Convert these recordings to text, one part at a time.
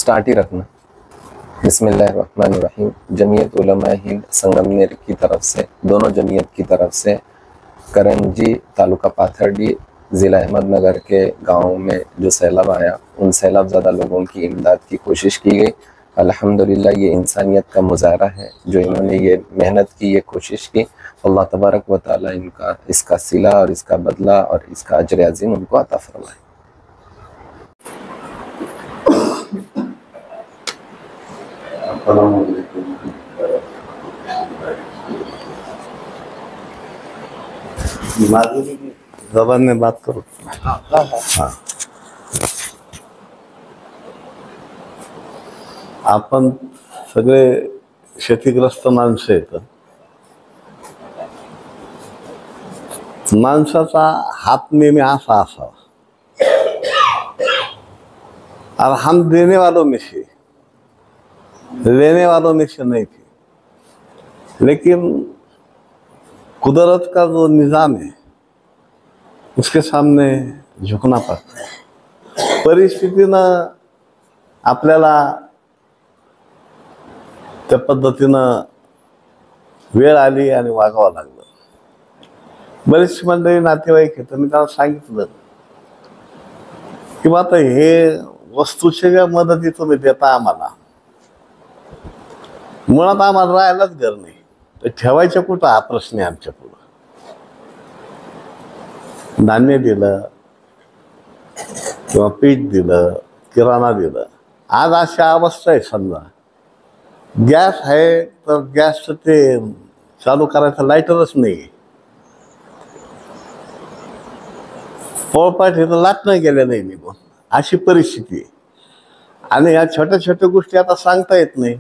Start ही रखना। बिस्मिल्लाहिर्रहमानिर्रहीम। जमीयत उलमा हिंद संगमनेर की तरफ से, दोनों जमीयत की तरफ से करंजी तालुका पाथरडी ज़िला अहमदनगर के गाँव में जो सैलाब आया, उन सैलाब ज़्यादा लोगों की इमदाद की कोशिश की गई। अल्हम्दुलिल्लाह ये इंसानियत का मुजाहरा है जो इन्होंने ये मेहनत की, ये कोशिश की। अल्लाह तबारक व तआला इनका इसका सिला और इसका बदला और इसका अजर अज़ीम उनको अता फरमाए। माधुरी की जबान में बात करो। हाँ, आपण सगळे शेतीग्रस्त माणसं आहेत। माणसाचा हात नेहमी असा असावा, और हम देने वालों में से, लेने वालों में से नहीं थे। लेकिन कुदरत का जो निज़ाम है उसके सामने झुकना पड़ता है। परिस्थितीनं आपल्याला त्या पद्धतीनं वेळ आली आणि वागावं लागलं। बरेचशी मंडळी नातेवाईक आहेत, मी त्यांना सांगितलं की आता हे वस्तूच्या मदती तुम्ही देता आम्हाला, मुळात आम्हाला राहायलाच घर नाही, तर ठेवायचं कुठं हा प्रश्न आहे आमच्या पुढं। धान्य दिलं किंवा पीठ दिलं, किराणा दिलं, आज अशा अवस्था आहे। समजा गॅस आहे तर गॅसचं ते चालू करायचं लाईटरच नाही, पोळपाट हे तर लाटणं गेलं नाही निघून, अशी परिस्थिती आहे। आणि या छोट्या छोट्या गोष्टी आता सांगता येत नाही।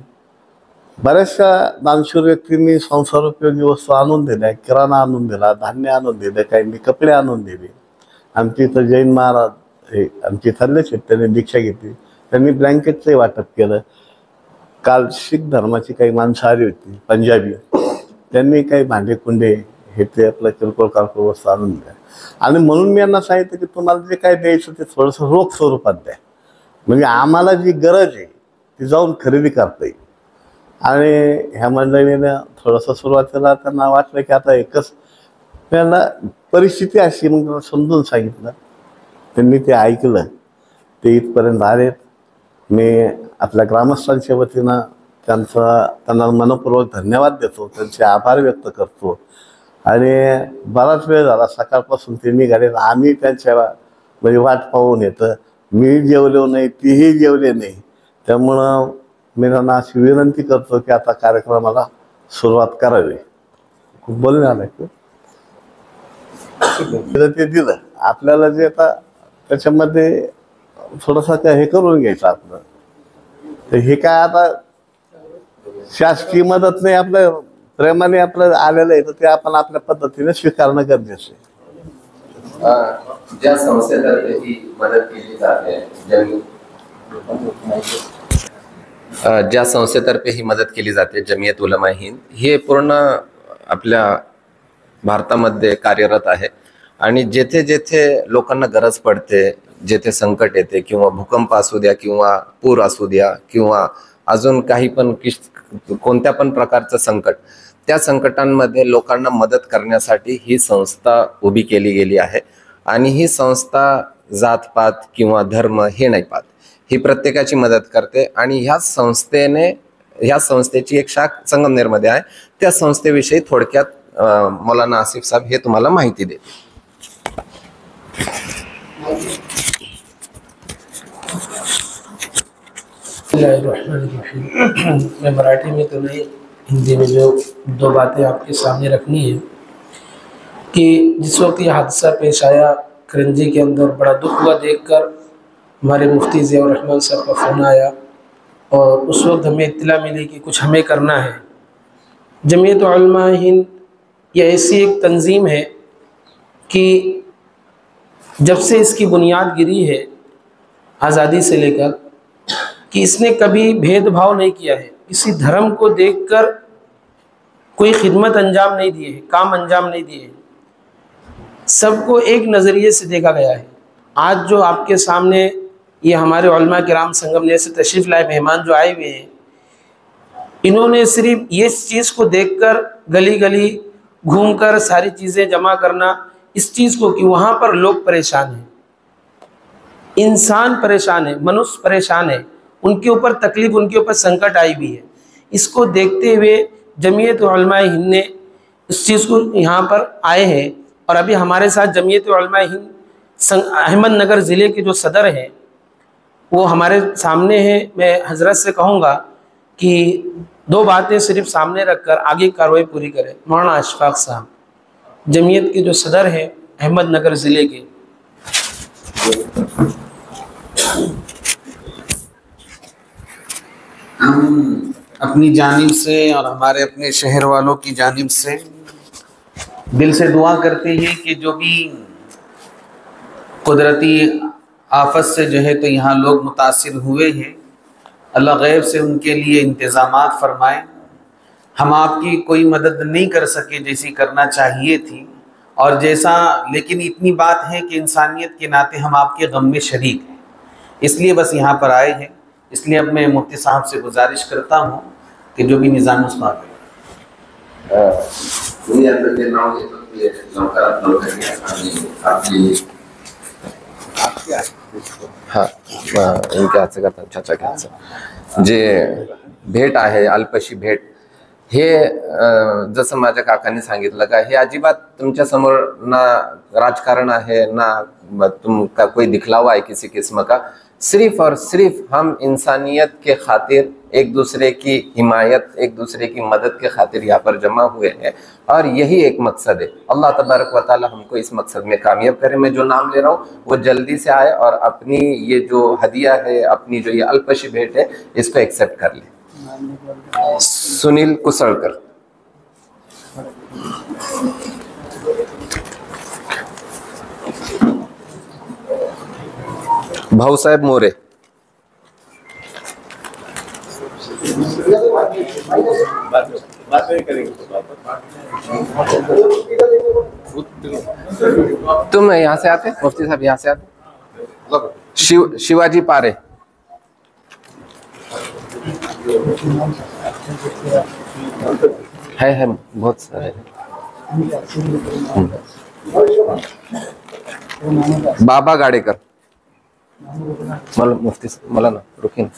बऱ्याचशा दानशूर व्यक्तींनी संसार उपयोगी वस्तू आणून दिल्या, किराणा आणून दिला, धान्य आणून दिले, काहींनी कपडे आणून दिले। आमची इथं जैन महाराज हे आमची इथलेच आहेत, त्यांनी दीक्षा घेतली, त्यांनी ब्लँकेटचंही वाटप केलं। काल शीख धर्माची काही माणसं आली होती पंजाबी, त्यांनी काही भांडे कुंडे हे ते आपलं किरकोळ कारकोळ वस्तू आणून द्या। आणि म्हणून मी यांना सांगितलं की तुम्हाला जे काय द्यायचं ते थोडंसं रोख स्वरूपात द्या, म्हणजे आम्हाला जी गरज आहे ती जाऊन खरेदी करता येईल। आणि ह्या मंडळीनं थोडंसं सुरुवातीला त्यांना वाटलं की आता एकच, त्यांना परिस्थिती अशी, मग त्यांना समजून सांगितलं, त्यांनी ते ऐकलं, ते इथपर्यंत आलेत। मी आपल्या ग्रामस्थांच्या वतीनं त्यांना मनपूर्वक धन्यवाद देतो, त्यांचे आभार व्यक्त करतो। आणि बराच वेळ झाला सकाळपासून ते निघाले, आम्ही त्यांच्या म्हणजे वाट पाहून येतं। मी जेवलो नाही, तीही जेवले नाही, त्यामुळं मी त्यांना अशी विनंती करतो की आता कार्यक्रमाला सुरुवात करावी। खूप बोलणे आलं की ते दिलं आपल्याला, जे आता त्याच्यामध्ये थोडंसं काय हे करून घ्यायचं आपलं, तर हे काय आता शासकीय मदत नाही, आपलं प्रेमाने आपलं आलेलं आहे, तर ते आपण आपल्या पद्धतीने स्वीकारणं गरजेचं आहे। ज्या संस्थेतर्फे ही मदत केली जाते, ज्या संस्थेतर्फे ही मदत केली जाते जमीयत उलमा हिंद, हे पूर्ण आपल्या भारतामध्ये कार्यरत आहे। आणि जेथे जेथे लोकांना गरज पडते, जेथे संकट येते, किंवा भूकंप असू द्या, किंवा पूर असू द्या, किंवा अजून काही पण कोणत्या पण प्रकारचं संकट, त्या संकटांमध्ये लोकांना मदत करण्यासाठी ही संस्था उभी केली गेली आहे। आणि ही संस्था जातपात किंवा धर्म हे नाही पाहत, ही प्रत्येकाची मदत करते। आणि ह्या संस्थेची एक शाखा संगमनेरमध्ये आहे, त्या संस्थेविषयी थोडक्यात मौलाना आसिफ साहब हे तुम्हाला माहिती देतील। मैं मराठी में तो नहीं, हिंदी में जो दो बातें आपके सामने रखनी है कि जिस वक्त ये हादसा पेश आया करंजी के अंदर, बड़ा दुख हुआ देखकर। हमारे मुफ्ती ज़ियाउर रहमान साहब का फ़ोन आया और उस वक्त हमें इत्तला मिली कि कुछ हमें करना है। जमीयत उलमा हिंद ये ऐसी एक तंजीम है कि जब से इसकी बुनियाद गिरी है आज़ादी से लेकर, कि इसने कभी भेदभाव नहीं किया है, किसी धर्म को देखकर कोई खिदमत अंजाम नहीं दी है, काम अंजाम नहीं दिए, सबको एक नज़रिए से देखा गया है। आज जो आपके सामने ये हमारे उलमा किराम संगम जैसे तशरीफ़ लाए मेहमान जो आए हुए हैं, इन्होंने सिर्फ ये चीज़ को देखकर गली गली घूमकर सारी चीज़ें जमा करना, इस चीज़ को कि वहाँ पर लोग परेशान हैं, इंसान परेशान है, मनुष्य परेशान है, उनके ऊपर तकलीफ़, उनके ऊपर संकट आई हुई है, इसको देखते हुए जमीयत उलमाए हिंद ने इस चीज़ को यहाँ पर आए हैं। और अभी हमारे साथ जमीयत उलमाए हिंद अहमदनगर ज़िले के जो सदर हैं वो हमारे सामने हैं। मैं हज़रत से कहूँगा कि 2 बातें सिर्फ सामने रखकर आगे कार्रवाई पूरी करें। मौलाना अशफाक साहब जमीयत के जो सदर हैं अहमदनगर ज़िले के। हम अपनी जानिब से और हमारे अपने शहर वालों की जानिब से दिल से दुआ करते हैं कि जो भी कुदरती आफत से जो है तो यहाँ लोग मुतासिर हुए हैं, अल्लाह गैब से उनके लिए इंतज़ामात फरमाए। हम आपकी कोई मदद नहीं कर सके जैसी करना चाहिए थी और जैसा, लेकिन इतनी बात है कि इंसानियत के नाते हम आपके गम में शरीक हैं, इसलिए बस यहाँ पर आए हैं। इसलिए अब मैं मुफ्ती साहब से गुजारिश करता हूँ कि जो भी निज़ाम उस पर हा इनक्या हातचं करतात चाचा घ्यायचं जे भेट आहे अल्पशी भेट हे जसं माझ्या काकांनी सांगितलं का हे अजिबात तुमच्या समोर ना राजकारण आहे ना तुम का कोई दिखलावा है किसी किस्म का, सिर्फ और सिर्फ हम इंसानियत के खातिर एक दूसरे की हिमायत, एक दूसरे की मदद के खातिर यहाँ पर जमा हुए हैं और यही एक मकसद है। अल्लाह तबारक व ताला हमको इस मकसद में कामयाब करे। मैं जो नाम ले रहा हूँ वो जल्दी से आए और अपनी ये जो हदिया है, अपनी जो ये अल्पशी भेंट है, इसको एक्सेप्ट कर ले। सुनील कुसळकर, भाऊसाहेब मोरे, तुम यहाँ से आते, मुफ्ती साहब यहाँ से आते। शिवाजी पारे, है बहुत सारे। बाबा गाडेकर, मुफ्ती मला ना रुकिन।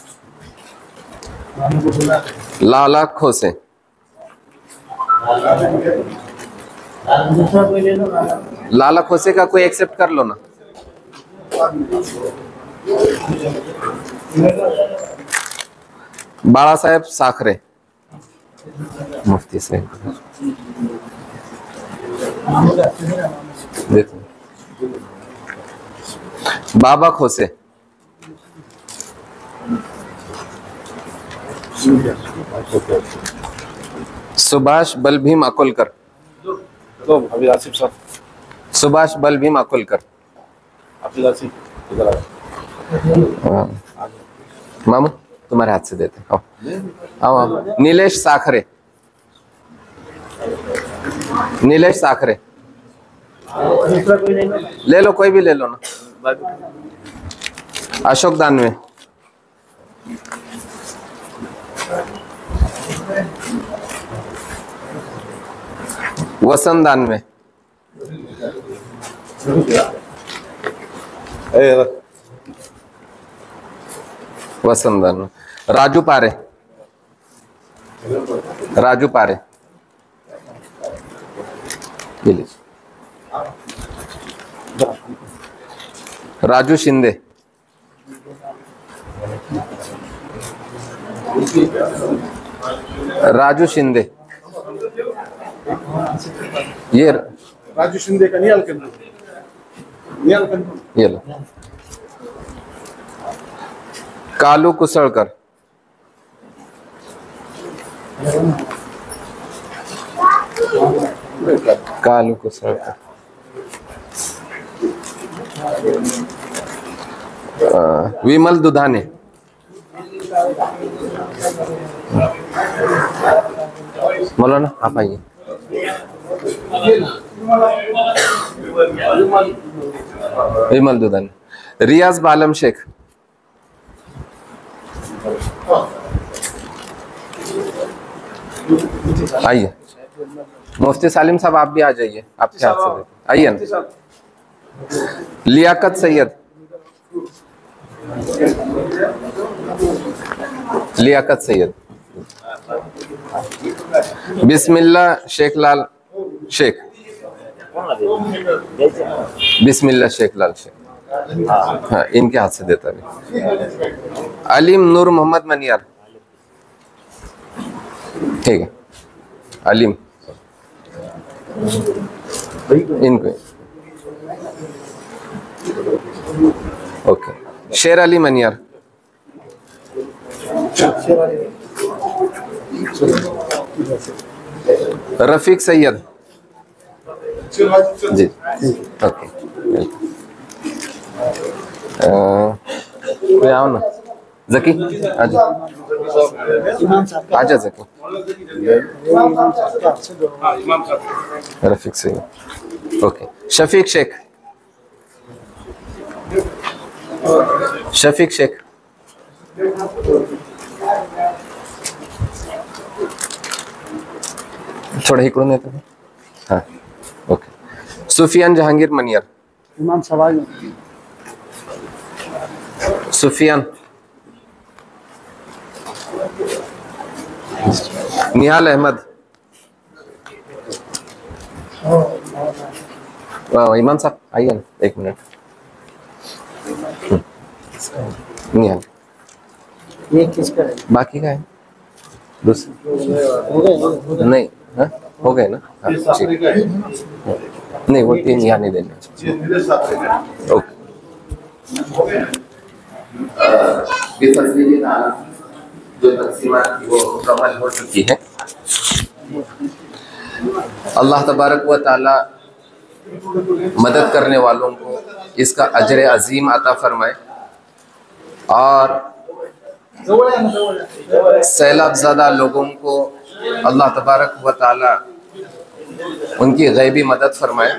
लाला खोसे, लाला खोसे का कोई एक्सेप्ट कर लो ना। बाळासाहेब साखरे, मुफ्ती से देखो। बाबा खोसे, सुभाष बलभीम अकोलकर, सुभाष बलभीम अकोलकर, मामू तुम्हारे हाथ से देते, आओ आओ। नीलेश साखरे, नीलेश साखरे ले लो, कोई भी ले लो ना। अशोक दानवे, वसंत दानवे, वसंत दानवे, राजू पारे, राजू पारे, राजू शिंदे, राजू शिंदे, ये राजू शिंदे का नियाल करना, ये लो। कालू कुसळकर, कालू कुसळकर, विमल दुधाने, मौलाना आप आइए। विमल दुधाने, रियाज बालम शेख, आइए मुफ्ती सालिम साहब, आप भी आ जाइए, आपके हाथ से देते। आइए ना। लियाकत सैयद, लियाकत सैयद। बिस्मिल्लाह शेख लाल शेख, बिस्मिल्लाह शेख लाल शेख। हाँ, इनके हाथ से देता भी। अलीम नूर मोहम्मद मनियार, ठीक है। अलीम, इनको, ओके। शेर अली मनियार, रफीक सैयद जी, ओके। कोई आओ ना, जकी आजा, आजा जकी। रफीक सैयद, ओके। शफीक शेख, शफीक शेख, थोड़ा इकडून येतो। हाँ, ओके। सुफियान जहांगीर मनियर, इमाम सवाल सुफियान। निहाल अहमद, इमाम साहब आइए ना, एक मिनट। निहाल, ये किसका है? बाकी का है दूसरा नहीं, हाँ हो गए ना। हाँ, ठीक। नहीं, वो 3 यहाँ नहीं देना। ओके। जो तकसीमात की वो मुकम्मल हो चुकी है। अल्लाह तबारक व तआला मदद करने वालों को इसका अजर अजीम अता फरमाए और सैलाब ज़दा लोगों को अल्लाह तबारक व तआला उनकी गैबी मदद फरमाए।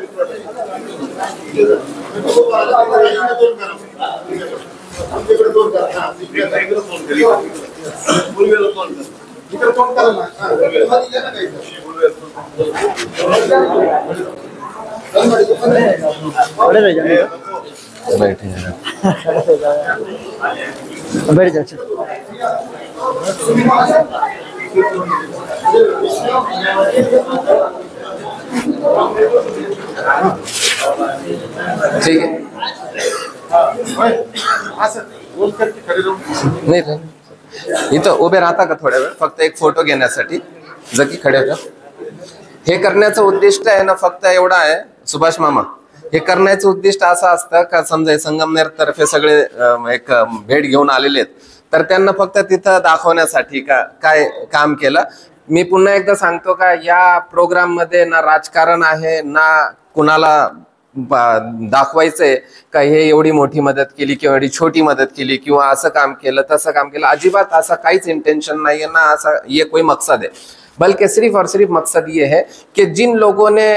बैठे हैं, बैठ जाओ। ठीक है। नाही इथं उभे राहता का थोड्या वेळ, फक्त एक फोटो घेण्यासाठी? जकी खडे होता। हे करण्याचं उद्दिष्ट आहे ना फक्त एवढा आहे सुभाष मामा, हे करण्याचं उद्दिष्ट असं असतं का समजा संगमनेर तर्फे सगळे एक भेट घेऊन आलेले आहेत, तर त्यांना फक्त तिथं दाखवण्यासाठी का काय काम केलं। मी पुन्हा एकदा सांगतो का या प्रोग्राम मध्ये ना राजकारण आहे ना कुणाला दाखवायचंय का हे एवढी मोठी मदत केली किंवा एवढी छोटी मदद केली किंवा असं काम केलं तसं काम केलं, अजिबात असं काहीच इंटेंशन नहीं है ना, ऐसा ये कोई मकसद है। बल्कि सिर्फ और सिर्फ मकसद ये है कि जिन लोगों ने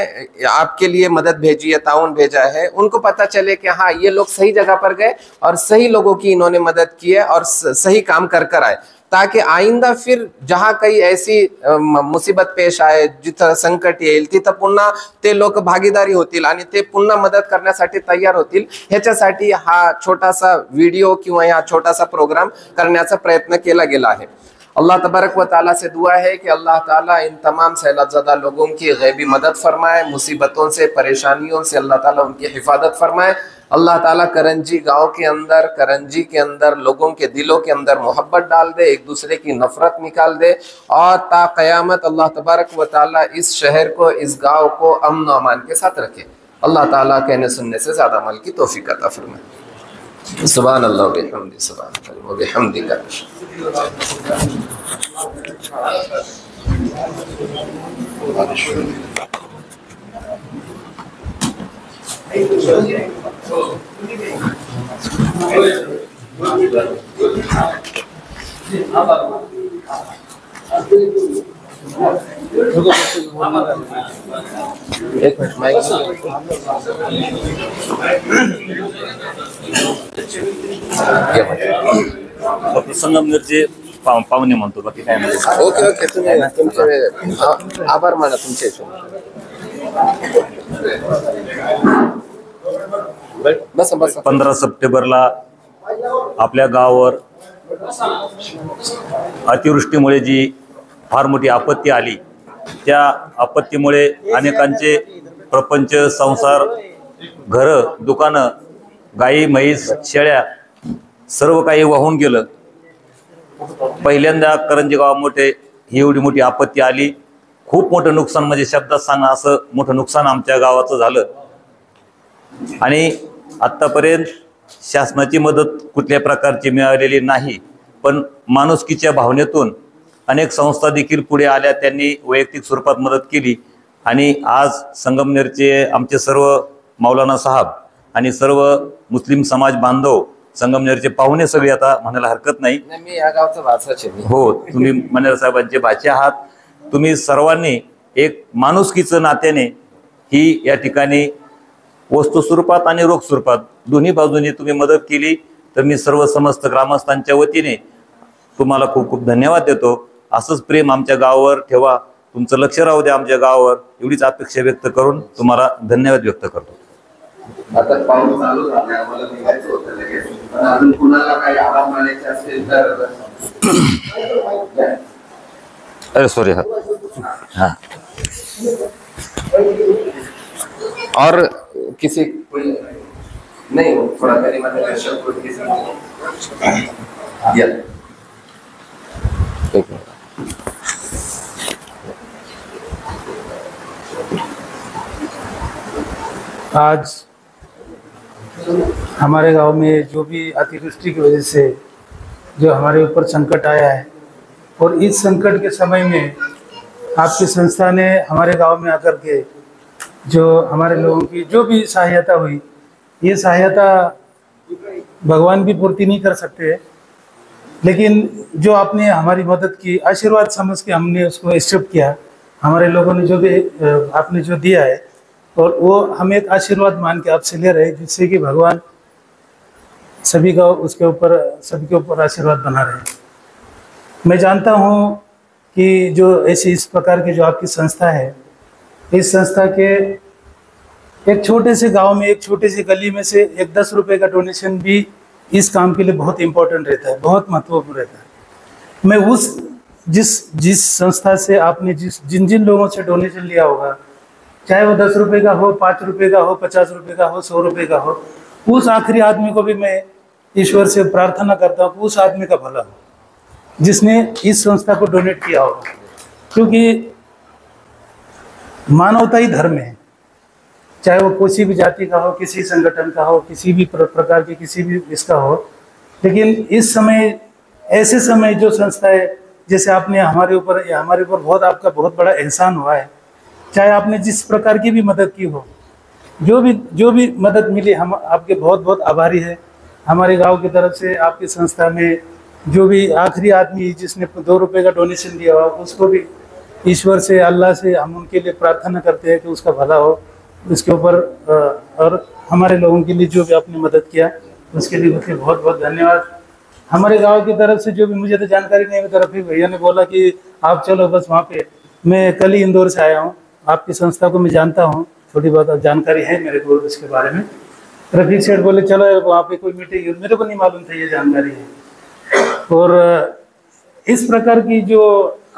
आपके लिए मदद भेजी है, ताउन भेजा है, उनको पता चले कि हाँ ये लोग सही जगह पर गए और सही लोगों की इन्होंने मदद की है और सही काम कर कर आए, ताकि आइंदा फिर जहां काही ऐसी मुसीबत पेश आए, जिथं संकट येईल तिथं पुन्हा ते लोक भागीदारी होतील आणि ते पुन्हा मदत करण्यासाठी तयार होतील। ह्याच्यासाठी हा छोटासा व्हिडिओ किंवा हा छोटासा प्रोग्राम करण्याचा प्रयत्न केला गेला आहे। अल्लाह तबारक व ताला से दुआ है कि अल्लाह ताला इन तमाम सैलाबज़दा लोगों की गैबी मदद फरमाए, मुसीबतों से परेशानियों से अल्लाह ताला उनकी हिफाजत फरमाए। अल्लाह ताला करंजी गांव के अंदर, करंजी के अंदर लोगों के दिलों के अंदर मोहब्बत डाल दे, एक दूसरे की नफरत निकाल दे और ता क़यामत अल्लाह तबारक व ताला इस शहर को, इस गांव को अमन व अमान के साथ रखे। अल्लाह ताला कहने सुनने से ज़्यादा अमल की तौफीक अता फरमाए। सुभान अल्लाह व बिहम्दिही, सुभान अल्लाह व बिहम्दिका। एक मिनट माइक संगमनेरचे पाहुणे म्हणतो, बाकी काय नाही. ओके ओके, तुम्ही तुमचे आभार माना तुमचे हिशोबाने. बसा बसा. 15 सप्टेंबरला आपल्या गावावर अतिवृष्टीमुळे जी फार मोठी आपत्ती आली, त्या आपत्तीमुळे अनेकांचे प्रपंच, संसार, घरं, दुकानं, गाई, म्हैस, शेळ्या सर्व काही वाहून गेलं. पहिल्यांदा करंजी गावामध्ये ही एवढी मोठी आपत्ती आली. खूप मोठं नुकसान, म्हणजे शब्दात सांगा असं मोठं नुकसान आमच्या गावाचं झालं. आणि आत्तापर्यंत शासनाची मदत कुठल्या प्रकारची मिळालेली नाही, पण माणुसकीच्या भावनेतून अनेक संस्था देखील पुढे आल्या, त्यांनी वैयक्तिक स्वरूपात मदत केली. आणि आज संगमनेरचे आमचे सर्व मौलाना साहेब आणि सर्व मुस्लिम समाज बांधव, संगमनेरचे पाहुणे सगळे, आता म्हणायला हरकत नाही, मी या गावचा भाषाच आहे. हो, तुम्ही मनेर साहेबांचे भाचे आहात. तुम्ही सर्वांनी एक माणुसकीचं नात्याने ही या ठिकाणी वस्तू स्वरूपात आणि रोख स्वरूपात दोन्ही बाजूनी तुम्ही मदत केली. तर मी सर्व समस्त ग्रामस्थांच्या वतीने तुम्हाला खूप खूप धन्यवाद देतो. असंच प्रेम आमच्या गावावर ठेवा, तुमचं लक्ष राहू द्या आमच्या गावावर, एवढीच अपेक्षा व्यक्त करून तुम्हाला धन्यवाद व्यक्त करतो. आता पाऊस चालू झाला, आम्हाला निघायचं होतं लगेच, पण अजून कुणाला काही आभार मानायचे असेल तर. अरे सॉरी. हाँ, और किसी कोई नहीं, थोड़ा करीमा का दर्शक को किसी या एक मिनट. आज हमारे गांव में जो भी अतिवृष्टि की वजह से जो हमारे ऊपर संकट आया है, और इस संकट के समय में आपकी संस्था ने हमारे गांव में आकर के जो हमारे लोगों की जो भी सहायता हुई, ये सहायता भगवान भी पूर्ति नहीं कर सकते, लेकिन जो आपने हमारी मदद की, आशीर्वाद समझ के हमने उसको एक्सेप्ट किया. हमारे लोगों ने जो भी आपने जो दिया है, और वो हम एक आशीर्वाद मान के आपसे ले रहे हैं, जिससे कि भगवान सभी का उसके ऊपर, सभी के ऊपर आशीर्वाद बना रहे. मैं जानता हूँ कि जो ऐसी इस प्रकार की जो आपकी संस्था है, इस संस्था के एक छोटे से गांव में, एक छोटी सी गली में से एक 10 रुपये का डोनेशन भी इस काम के लिए बहुत इम्पोर्टेंट रहता है, बहुत महत्वपूर्ण रहता है. मैं उस जिस संस्था से आपने जिन लोगों से डोनेशन लिया होगा, चाहे वो 10 रुपये का हो, 5 रुपये का हो, 50 रुपये का हो, 100 रुपये का हो, उस आखिरी आदमी को भी मैं ईश्वर से प्रार्थना करता हूँ कि उस आदमी का भला हो जिसने इस संस्था को डोनेट किया होगा. क्योंकि मानवता ही धर्म है, चाहे वो किसी भी जाति का हो, किसी संगठन का हो, किसी भी प्रकार के किसी भी इसका हो. लेकिन इस समय, ऐसे समय जो संस्था है, जैसे आपने हमारे ऊपर बहुत, आपका बहुत बड़ा एहसान हुआ है. चाहे आपने जिस प्रकार की भी मदद की हो, जो भी मदद मिली, हम आपके बहुत बहुत आभारी है. हमारे गांव की तरफ से आपकी संस्था में जो भी आखिरी आदमी जिसने 2 रुपये का डोनेशन दिया हो, उसको भी ईश्वर से, अल्लाह से हम उनके लिए प्रार्थना करते हैं कि उसका भला हो. उसके ऊपर और हमारे लोगों के लिए जो भी आपने मदद किया, उसके लिए मुझे बहुत बहुत धन्यवाद. हमारे गांव की तरफ से जो भी, मुझे तो जानकारी नहीं, मेरी तरफ ही भैया ने बोला कि आप चलो बस वहाँ पे. मैं कल ही इंदौर से आया हूँ, आपकी संस्था को मैं जानता हूँ, थोड़ी बहुत जानकारी है मेरे को इसके बारे में. रफीक सेठ बोले चलो वहाँ पे कोई मीटिंग, मेरे को नहीं मालूम था ये जानकारी है. और इस प्रकार की जो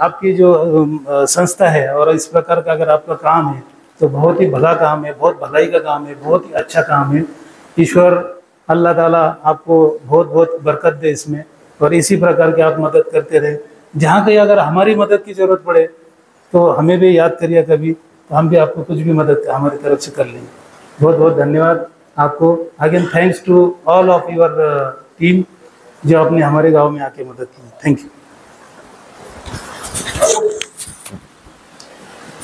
आपकी जो संस्था है, और इस प्रकार का अगर आपका काम है, तो बहुत ही भला काम है, बहुत भलाई का काम है, बहुत ही अच्छा काम है. ईश्वर अल्लाह ताला आपको बहुत बहुत बरकत दे इसमें, और इसी प्रकार की आप मदद करते रहे. जहाँ कहीं अगर हमारी मदद की ज़रूरत पड़े तो हमें भी याद करिए कभी, तो हम भी आपको कुछ भी मदद हमारी तरफ से कर लेंगे. बहुत बहुत धन्यवाद आपको. Again thanks to all of your team जो आपने हमारे गांव में आके मदद की. Thank you.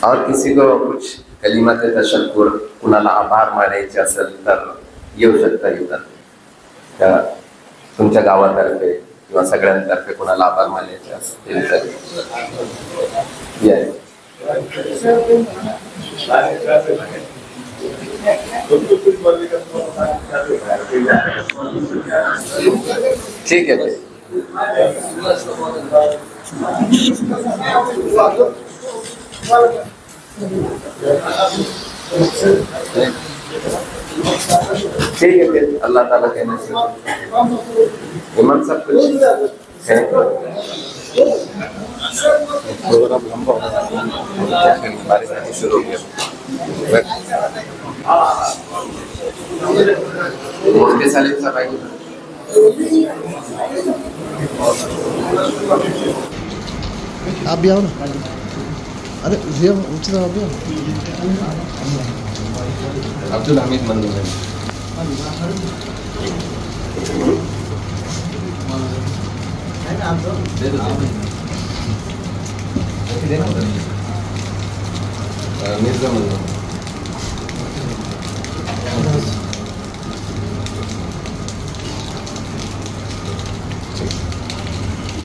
और किसी को कुछ कलिमात तशक्कुर, कुणाला आभार मानायचे असेल तर येऊ शकता इथं, त्या तुमच्या गावातर्फे किंवा सगळ्यांतर्फे कुणाला आभार मानायचे असतील तर या. ठीक है. ठीक है, फिर अल्लाह ताला कहने से इमाम साहब कुछ है? प्रोग्राम लंबा हो गया, बारिश आनी शुरू हो गया। मुफ्ती सलीम साहब आएंगे। आप भी आओ ना। अरे ये उनकी तरफ आप भी आओ। अब्दुल हमीद मंजूर है। मिर्जा मंजूर